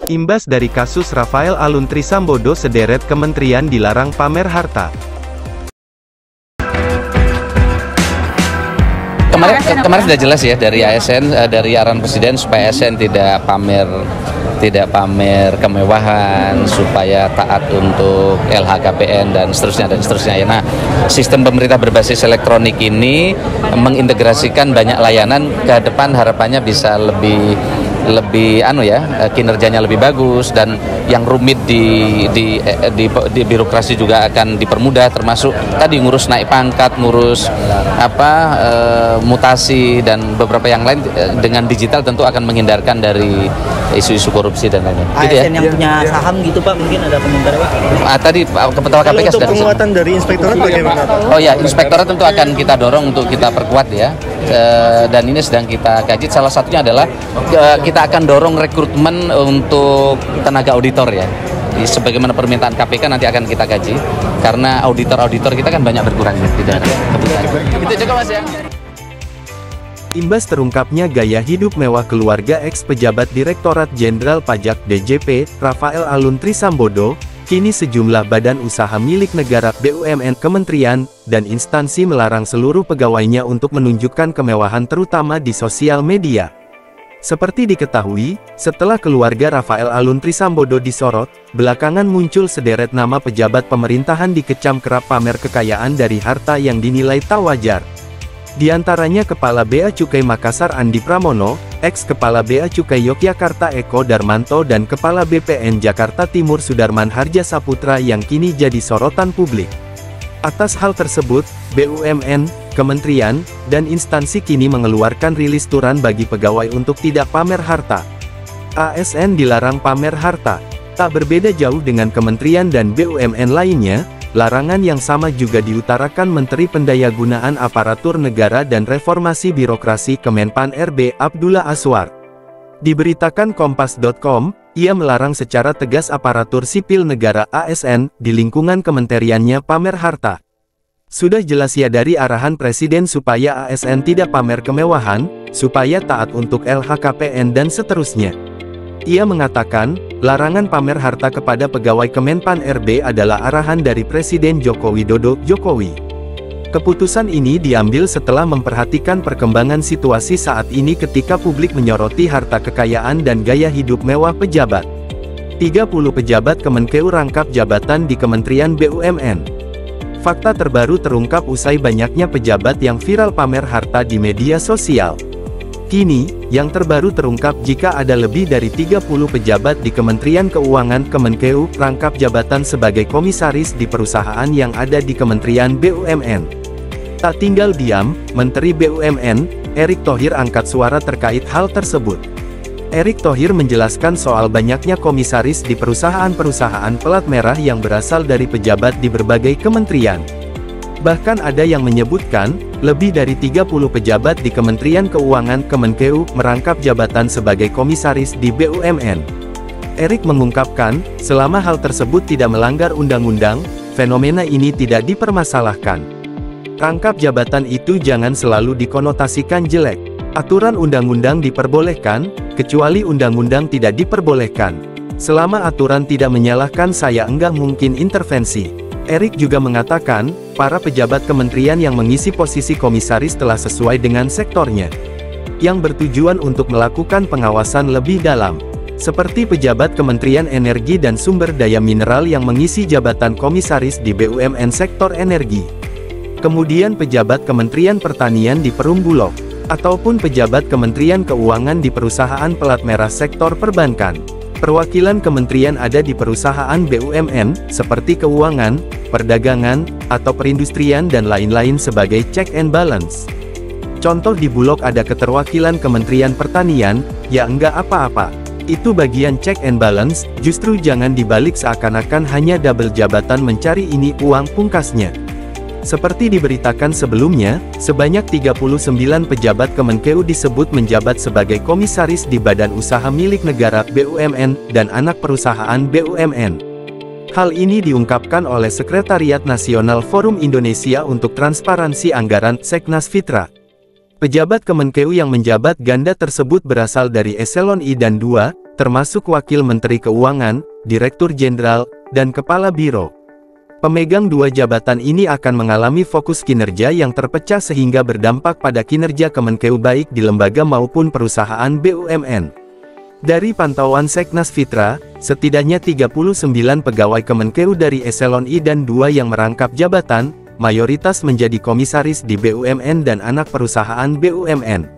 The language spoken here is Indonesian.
Imbas dari kasus Rafael Alun Trisambodo, sederet kementerian dilarang pamer harta. Kemarin sudah jelas ya dari ASN, dari arahan Presiden supaya ASN tidak pamer kemewahan, supaya taat untuk LHKPN dan seterusnya ya. Nah, sistem pemerintah berbasis elektronik ini mengintegrasikan banyak layanan, ke depan harapannya bisa lebih kinerjanya lebih bagus, dan yang rumit di birokrasi juga akan dipermudah, termasuk tadi ngurus naik pangkat, ngurus mutasi dan beberapa yang lain. Dengan digital tentu akan menghindarkan dari isu-isu korupsi dan lain-lain. ASN yang punya saham gitu Pak, mungkin ada komentar Pak? Tadi Ketua KPK sudah. Penguatan dari inspektorat bagaimana Pak? Oh ya, inspektorat tentu akan kita dorong untuk kita perkuat ya. Dan ini sedang kita kaji. Salah satunya adalah kita akan dorong rekrutmen untuk tenaga auditor ya. Sebagaimana permintaan KPK nanti akan kita kaji, karena auditor kita kan banyak berkurang ya, tidak ada kebutuhan. Itu juga Mas ya. Imbas terungkapnya gaya hidup mewah keluarga ex-pejabat Direktorat Jenderal Pajak (DJP), Rafael Alun Trisambodo, kini sejumlah badan usaha milik negara, BUMN, kementerian, dan instansi melarang seluruh pegawainya untuk menunjukkan kemewahan terutama di sosial media. Seperti diketahui, setelah keluarga Rafael Alun Trisambodo disorot, belakangan muncul sederet nama pejabat pemerintahan dikecam kerap pamer kekayaan dari harta yang dinilai tak wajar. Di antaranya Kepala Bea Cukai Makassar Andi Pramono, ex-Kepala Bea Cukai Yogyakarta Eko Darmanto, dan Kepala BPN Jakarta Timur Sudarman Harja Saputra yang kini jadi sorotan publik. Atas hal tersebut, BUMN, kementerian, dan instansi kini mengeluarkan rilis turan bagi pegawai untuk tidak pamer harta. ASN dilarang pamer harta. Tak berbeda jauh dengan kementerian dan BUMN lainnya, larangan yang sama juga diutarakan Menteri Pendayagunaan Aparatur Negara dan Reformasi Birokrasi Kemenpan RB Abdullah Aswar. Diberitakan Kompas.com, ia melarang secara tegas aparatur sipil negara (ASN) di lingkungan kementeriannya pamer harta. Sudah jelas ya dari arahan Presiden supaya ASN tidak pamer kemewahan, supaya taat untuk LHKPN dan seterusnya. Ia mengatakan, larangan pamer harta kepada pegawai Kemenpan RB adalah arahan dari Presiden Joko Widodo, Jokowi. Keputusan ini diambil setelah memperhatikan perkembangan situasi saat ini ketika publik menyoroti harta kekayaan dan gaya hidup mewah pejabat. 30 pejabat Kemenkeu rangkap jabatan di Kementerian BUMN. Fakta terbaru terungkap usai banyaknya pejabat yang viral pamer harta di media sosial. Kini, yang terbaru terungkap jika ada lebih dari 30 pejabat di Kementerian Keuangan Kemenkeu rangkap jabatan sebagai komisaris di perusahaan yang ada di Kementerian BUMN. Tak tinggal diam, Menteri BUMN, Erick Thohir angkat suara terkait hal tersebut. Erick Thohir menjelaskan soal banyaknya komisaris di perusahaan-perusahaan pelat merah yang berasal dari pejabat di berbagai kementerian. Bahkan ada yang menyebutkan, lebih dari 30 pejabat di Kementerian Keuangan Kemenkeu merangkap jabatan sebagai komisaris di BUMN. Erick mengungkapkan, selama hal tersebut tidak melanggar undang-undang, fenomena ini tidak dipermasalahkan. Rangkap jabatan itu jangan selalu dikonotasikan jelek. Aturan undang-undang diperbolehkan, kecuali undang-undang tidak diperbolehkan. Selama aturan tidak menyalahkan saya enggak mungkin intervensi. Erick juga mengatakan, para pejabat kementerian yang mengisi posisi komisaris telah sesuai dengan sektornya, yang bertujuan untuk melakukan pengawasan lebih dalam. Seperti pejabat Kementerian Energi dan Sumber Daya Mineral yang mengisi jabatan komisaris di BUMN sektor energi. Kemudian pejabat Kementerian Pertanian di Perum Bulog, ataupun pejabat Kementerian Keuangan di perusahaan pelat merah sektor perbankan. Perwakilan kementerian ada di perusahaan BUMN, seperti keuangan, perdagangan, atau perindustrian dan lain-lain sebagai check and balance. Contoh di Bulog ada keterwakilan Kementerian Pertanian, ya enggak apa-apa. Itu bagian check and balance, justru jangan dibalik seakan-akan hanya double jabatan mencari ini uang pungkasnya. Seperti diberitakan sebelumnya, sebanyak 39 pejabat Kemenkeu disebut menjabat sebagai komisaris di badan usaha milik negara BUMN dan anak perusahaan BUMN. Hal ini diungkapkan oleh Sekretariat Nasional Forum Indonesia untuk Transparansi Anggaran Seknas Fitra. Pejabat Kemenkeu yang menjabat ganda tersebut berasal dari eselon I dan II, termasuk Wakil Menteri Keuangan, Direktur Jenderal, dan Kepala Biro. Pemegang dua jabatan ini akan mengalami fokus kinerja yang terpecah sehingga berdampak pada kinerja Kemenkeu baik di lembaga maupun perusahaan BUMN. Dari pantauan Seknas Fitra, setidaknya 39 pegawai Kemenkeu dari eselon I dan II yang merangkap jabatan, mayoritas menjadi komisaris di BUMN dan anak perusahaan BUMN.